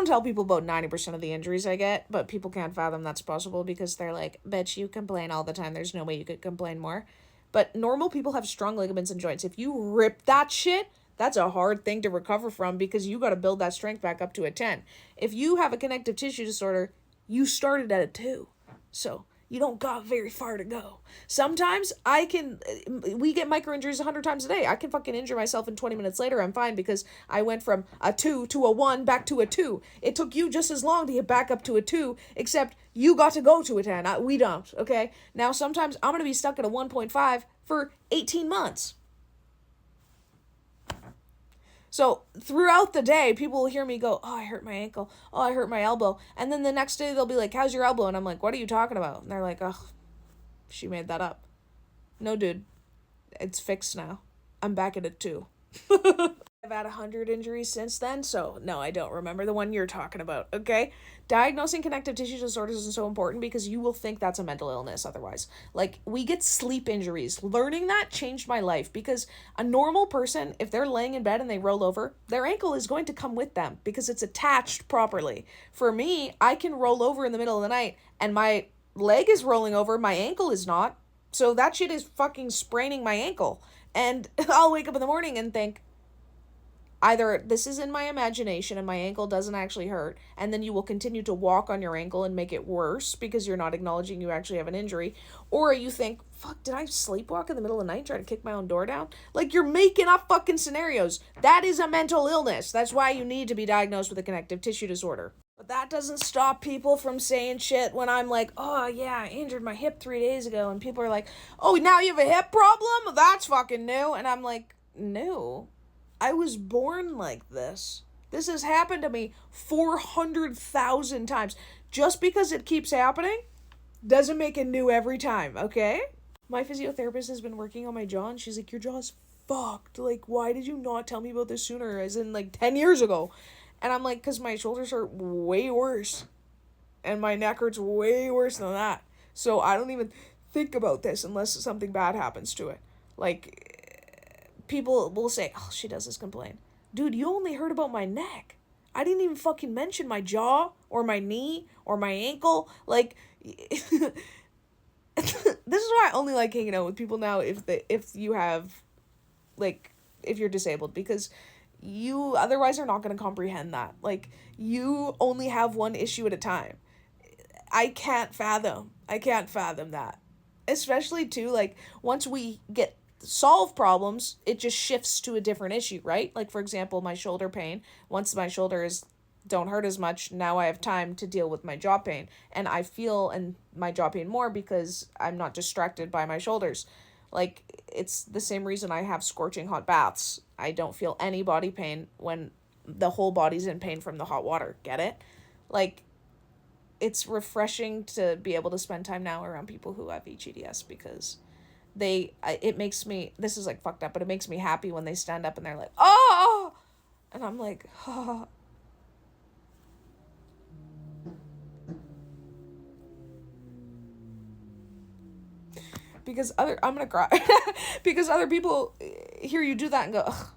don't tell people about 90% of the injuries I get, but people can't fathom that's possible because they're like, bitch, you complain all the time. There's no way you could complain more. But normal people have strong ligaments and joints. If you rip that shit, that's a hard thing to recover from because you got to build that strength back up to a 10. If you have a connective tissue disorder, you started at a 2. So you don't got very far to go. Sometimes we get micro injuries 100 times a day. I can fucking injure myself and 20 minutes later I'm fine because I went from a 2 to a 1 back to a 2. It took you just as long to get back up to a 2, except you got to go to a 10. We don't, okay? Now sometimes I'm going to be stuck at a 1.5 for 18 months. So throughout the day, people will hear me go, oh, I hurt my ankle. Oh, I hurt my elbow. And then the next day they'll be like, how's your elbow? And I'm like, what are you talking about? And they're like, oh, she made that up. No, dude, it's fixed now. I'm back at a 2. I've had 100 injuries since then, so no, I don't remember the one you're talking about, okay? Diagnosing connective tissue disorders is so important because you will think that's a mental illness otherwise. Like, we get sleep injuries. Learning that changed my life because a normal person, if they're laying in bed and they roll over, their ankle is going to come with them because it's attached properly. For me, I can roll over in the middle of the night and my leg is rolling over, my ankle is not. So that shit is fucking spraining my ankle. And I'll wake up in the morning and think, either this is in my imagination and my ankle doesn't actually hurt, and then you will continue to walk on your ankle and make it worse because you're not acknowledging you actually have an injury, or you think, fuck, did I sleepwalk in the middle of the night try to kick my own door down? Like, you're making up fucking scenarios. That is a mental illness. That's why you need to be diagnosed with a connective tissue disorder. But that doesn't stop people from saying shit when I'm like, oh yeah, I injured my hip 3 days ago, and people are like, oh, now you have a hip problem? That's fucking new. And I'm like, new? I was born like this. This has happened to me 400,000 times. Just because it keeps happening doesn't make it new every time, okay? My physiotherapist has been working on my jaw and she's like, your jaw's fucked. Like, why did you not tell me about this sooner? As in, like, 10 years ago. And I'm like, because my shoulders hurt way worse. And my neck hurts way worse than that. So I don't even think about this unless something bad happens to it. Like, people will say, oh, she does this complain. Dude, you only heard about my neck. I didn't even fucking mention my jaw or my knee or my ankle. Like, this is why I only like hanging out with people now if you have, like, if you're disabled, because you otherwise are not going to comprehend that. Like, you only have one issue at a time. I can't fathom that. Especially too, like, once we get solve problems, it just shifts to a different issue, right? Like, for example, my shoulder pain. Once my shoulders don't hurt as much, now I have time to deal with my jaw pain. And I feel and my jaw pain more because I'm not distracted by my shoulders. Like, it's the same reason I have scorching hot baths. I don't feel any body pain when the whole body's in pain from the hot water. Get it? Like, it's refreshing to be able to spend time now around people who have HEDS because it makes me, this is like fucked up, but it makes me happy when they stand up and they're like, oh, and I'm like, oh. Because I'm gonna cry. Because other people hear you do that and go, ugh,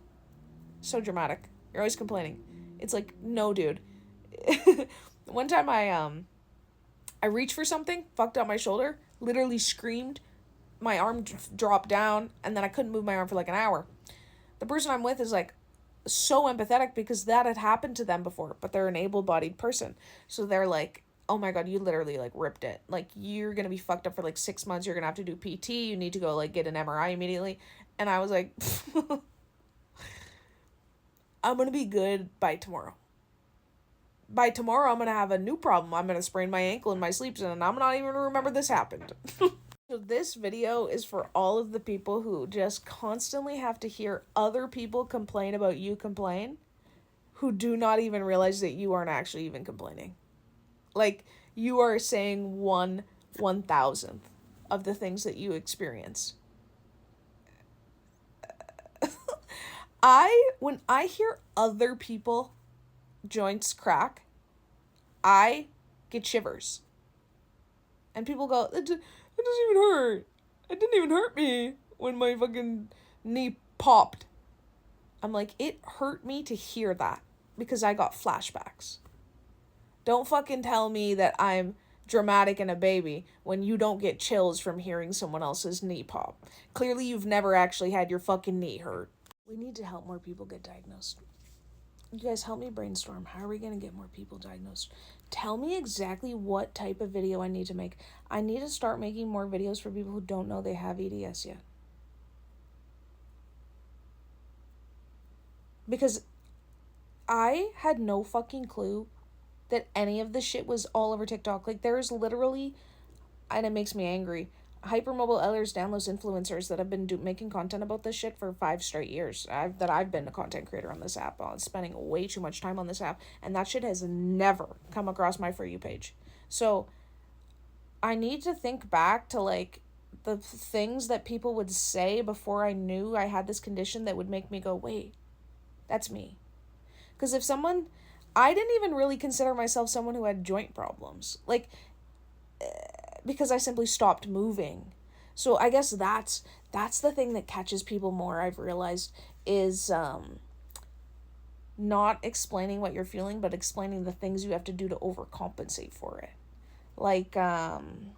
so dramatic. You're always complaining. It's like, no, dude. One time I reached for something, fucked up my shoulder, literally screamed, my arm dropped down, and then I couldn't move my arm for like an hour. The person I'm with is like so empathetic because that had happened to them before, but they're an able-bodied person. So they're like, oh my God, you literally like ripped it. Like, you're going to be fucked up for like 6 months. You're going to have to do PT. You need to go like get an MRI immediately. And I was like, I'm going to be good by tomorrow. By tomorrow, I'm going to have a new problem. I'm going to sprain my ankle in my sleep, and I'm not even going to remember this happened. So this video is for all of the people who just constantly have to hear other people complain about you complain, who do not even realize that you aren't actually even complaining. Like, you are saying 1/1000th of the things that you experience. When I hear other people joints crack, I get shivers. And people go, it doesn't even hurt. It didn't even hurt me when my fucking knee popped. I'm like, it hurt me to hear that because I got flashbacks. Don't fucking tell me that I'm dramatic and a baby when you don't get chills from hearing someone else's knee pop. Clearly you've never actually had your fucking knee hurt. We need to help more people get diagnosed. You guys help me brainstorm. How are we going to get more people diagnosed? Tell me exactly what type of video I need to make. I need to start making more videos for people who don't know they have EDS yet. Because I had no fucking clue that any of this shit was all over TikTok. Like, there's literally, and it makes me angry, hypermobile elders, downloads, influencers that have been making content about this shit for 5 straight years. I've been a content creator on this app, spending way too much time on this app, and that shit has never come across my For You page. So I need to think back to, like, the things that people would say before I knew I had this condition that would make me go, wait, that's me. Because if someone, I didn't even really consider myself someone who had joint problems. Like, because I simply stopped moving. So I guess that's the thing that catches people more, I've realized, is not explaining what you're feeling, but explaining the things you have to do to overcompensate for it. Like, I'm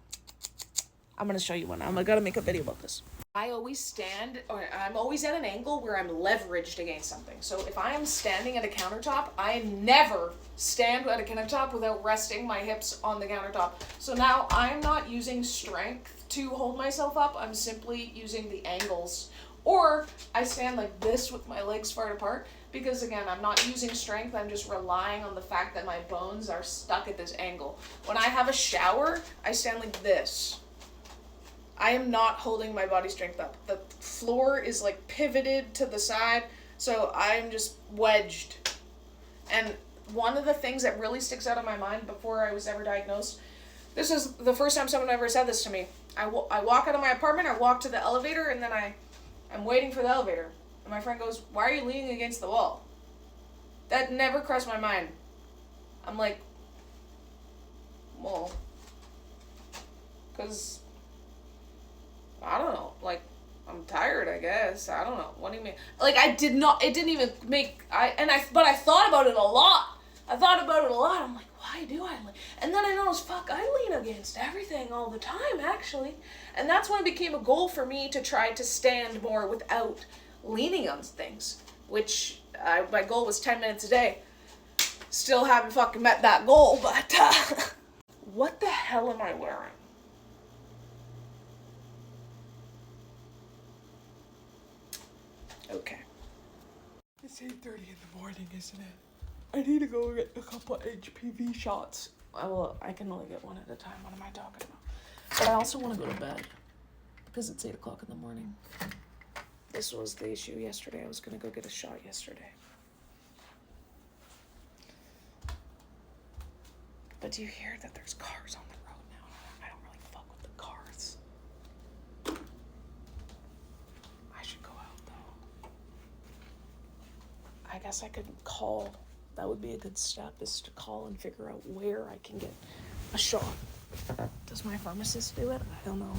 going to show you one. I got to make a video about this. I always stand, or I'm always at an angle where I'm leveraged against something. So if I am standing at a countertop, I never stand at a countertop without resting my hips on the countertop. So now I'm not using strength to hold myself up. I'm simply using the angles. Or I stand like this with my legs far apart because, again, I'm not using strength. I'm just relying on the fact that my bones are stuck at this angle. When I have a shower, I stand like this. I am not holding my body strength up. The floor is like pivoted to the side, so I'm just wedged. And one of the things that really sticks out of my mind before I was ever diagnosed, this is the first time someone ever said this to me. I walk out of my apartment, I walk to the elevator, and then I'm waiting for the elevator. And my friend goes, why are you leaning against the wall? That never crossed my mind. I'm like, well, because I don't know, like, I'm tired, I guess. I don't know. What do you mean? Like, it didn't even make, but I thought about it a lot. I'm like, why do I? And then I noticed, fuck, I lean against everything all the time, actually. And that's when it became a goal for me to try to stand more without leaning on things, which my goal was 10 minutes a day. Still haven't fucking met that goal, but what the hell am I wearing? Okay. It's 8:30 in the morning, isn't it? I need to go get a couple of HPV shots. I can only get one at a time. What am I talking about? But I also want to go to bed because it's 8 o'clock in the morning. This was the issue yesterday. I was going to go get a shot yesterday. But do you hear that there's cars on the road now? I don't really fuck with the cars. I should go out, though. I guess I could call. That would be a good step, is to call and figure out where I can get a shot. Does my pharmacist do it? I don't know.